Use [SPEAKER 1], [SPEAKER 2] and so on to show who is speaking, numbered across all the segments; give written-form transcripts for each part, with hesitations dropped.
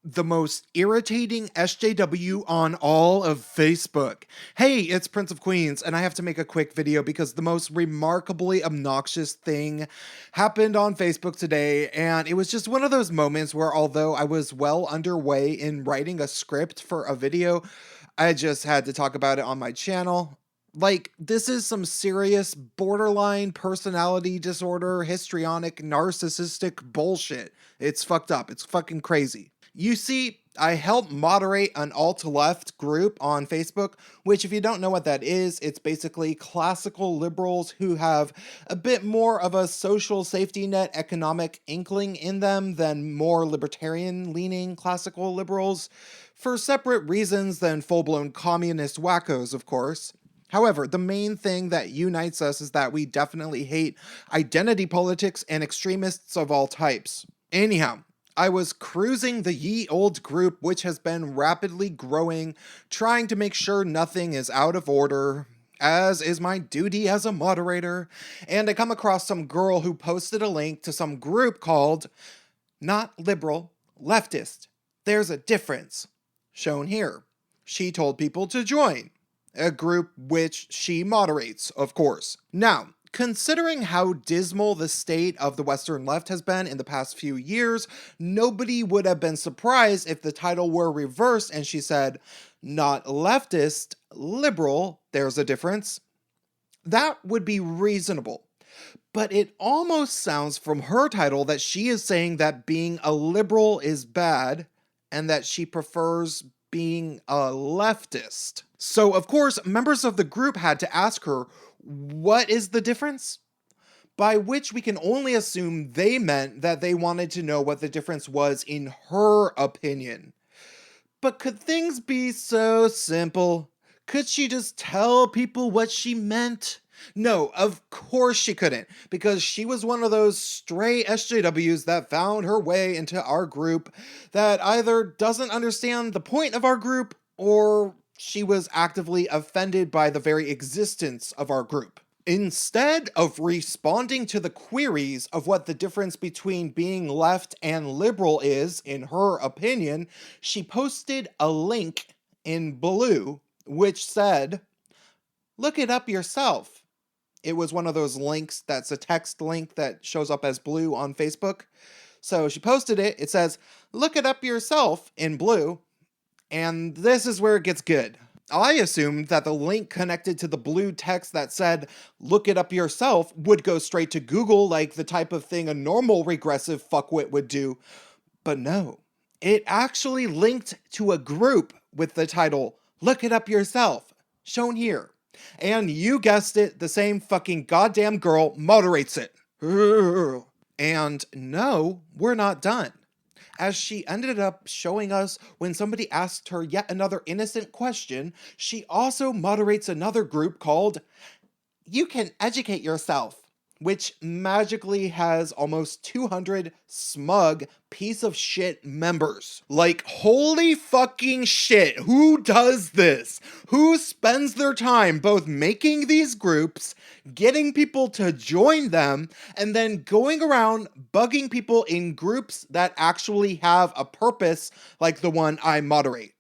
[SPEAKER 1] the most irritating SJW on all of Facebook. Hey, it's Prince of Queens, and I have to make a quick video because the most remarkably obnoxious thing happened on Facebook today, and it was just one of those moments where, although I was well underway in writing a script for a video, I just had to talk about it on my channel. Like, this is some serious borderline personality disorder, histrionic, narcissistic bullshit. It's fucked up. It's fucking crazy. You see, I help moderate an alt-left group on Facebook, which if you don't know what that is, it's basically classical liberals who have a bit more of a social safety net economic inkling in them than more libertarian-leaning classical liberals, for separate reasons than full-blown communist wackos, of course. However, the main thing that unites us is that we definitely hate identity politics and extremists of all types. Anyhow, I was cruising the ye old group, which has been rapidly growing, trying to make sure nothing is out of order, as is my duty as a moderator, and I come across some girl who posted a link to some group called Not Liberal, Leftist. There's a difference. Shown here. She told people to join. A group which she moderates, of course. Now, considering how dismal the state of the Western left has been in the past few years, nobody would have been surprised if the title were reversed and she said, not leftist, liberal, there's a difference. That would be reasonable. But it almost sounds from her title that she is saying that being a liberal is bad and that she prefers being a leftist. So, of course, members of the group had to ask her, what is the difference? By which we can only assume they meant that they wanted to know what the difference was in her opinion. But could things be so simple? Could she just tell people what she meant? No, of course she couldn't, because she was one of those stray SJWs that found her way into our group that either doesn't understand the point of our group or she was actively offended by the very existence of our group. Instead of responding to the queries of what the difference between being left and liberal is, in her opinion, she posted a link in blue which said, "Look it up yourself." It was one of those links that's a text link that shows up as blue on Facebook. So she posted it. It says, "Look it up yourself" in blue. And this is where it gets good. I assumed that the link connected to the blue text that said, "Look it up yourself" would go straight to Google like the type of thing a normal regressive fuckwit would do. But no, it actually linked to a group with the title, "Look it up yourself," shown here. And you guessed it, the same fucking goddamn girl moderates it. And no, we're not done, as she ended up showing us when somebody asked her yet another innocent question. She also moderates another group called You Can Educate Yourself, which magically has almost 200 smug piece of shit members. Like, holy fucking shit, who does this? Who spends their time both making these groups, getting people to join them, and then going around bugging people in groups that actually have a purpose like the one I moderate?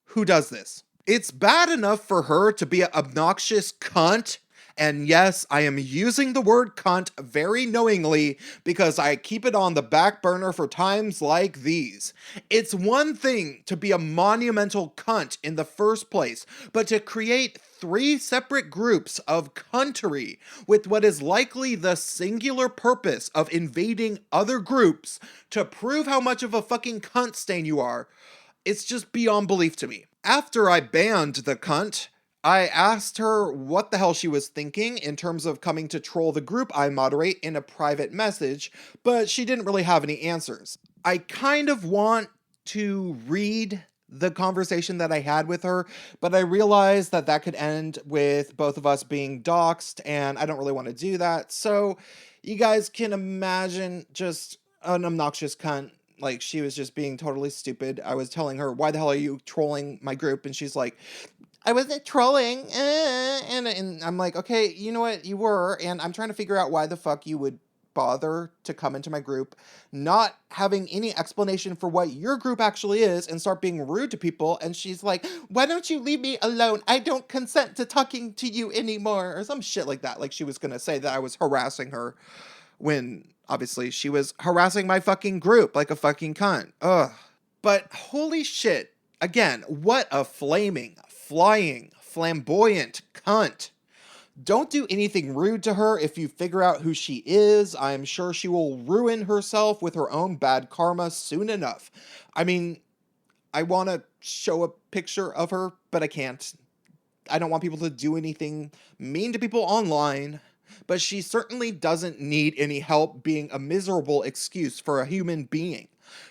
[SPEAKER 1] Who does this? It's bad enough for her to be an obnoxious cunt. And yes, I am using the word cunt very knowingly because I keep it on the back burner for times like these. It's one thing to be a monumental cunt in the first place, but to create 3 separate groups of cuntery with what is likely the singular purpose of invading other groups to prove how much of a fucking cunt stain you are, it's just beyond belief to me. After I banned the cunt, I asked her what the hell she was thinking in terms of coming to troll the group I moderate in a private message, but she didn't really have any answers. I kind of want to read the conversation that I had with her, but I realized that that could end with both of us being doxxed, and I don't really want to do that. So you guys can imagine just an obnoxious cunt. Like, she was just being totally stupid. I was telling her, "Why the hell are you trolling my group?" And she's like, "I wasn't trolling," and I'm like, okay, you know what, you were, and I'm trying to figure out why the fuck you would bother to come into my group, not having any explanation for what your group actually is, and start being rude to people. And she's like, why don't you leave me alone? I don't consent to talking to you anymore, or some shit like that. Like she was gonna say that I was harassing her, when obviously she was harassing my fucking group like a fucking cunt. Ugh. But holy shit, again, what a flaming, flying, flamboyant cunt. Don't do anything rude to her if you figure out who she is. I'm sure she will ruin herself with her own bad karma soon enough. I mean, I want to show a picture of her, but I can't. I don't want people to do anything mean to people online, but she certainly doesn't need any help being a miserable excuse for a human being.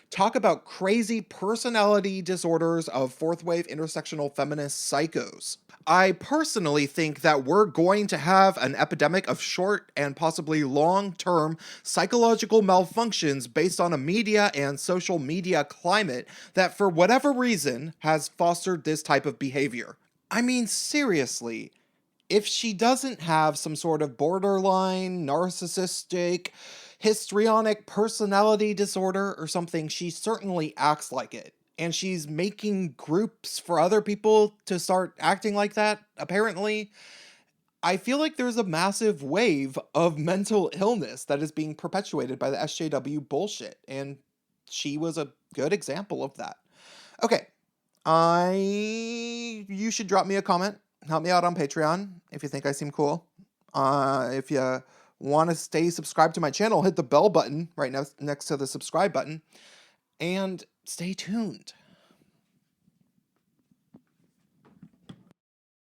[SPEAKER 1] Talk about crazy personality disorders of fourth wave intersectional feminist psychos. I personally think that we're going to have an epidemic of short and possibly long-term psychological malfunctions based on a media and social media climate that, for whatever reason, has fostered this type of behavior. I mean, seriously, if she doesn't have some sort of borderline, narcissistic, histrionic personality disorder or something, she certainly acts like it. And she's making groups for other people to start acting like that, apparently. I feel like there's a massive wave of mental illness that is being perpetuated by the SJW bullshit, and she was a good example of that. Okay, you should drop me a comment. Help me out on Patreon if you think I seem cool. If you want to stay subscribed to my channel, hit the bell button right next to the subscribe button. And stay tuned.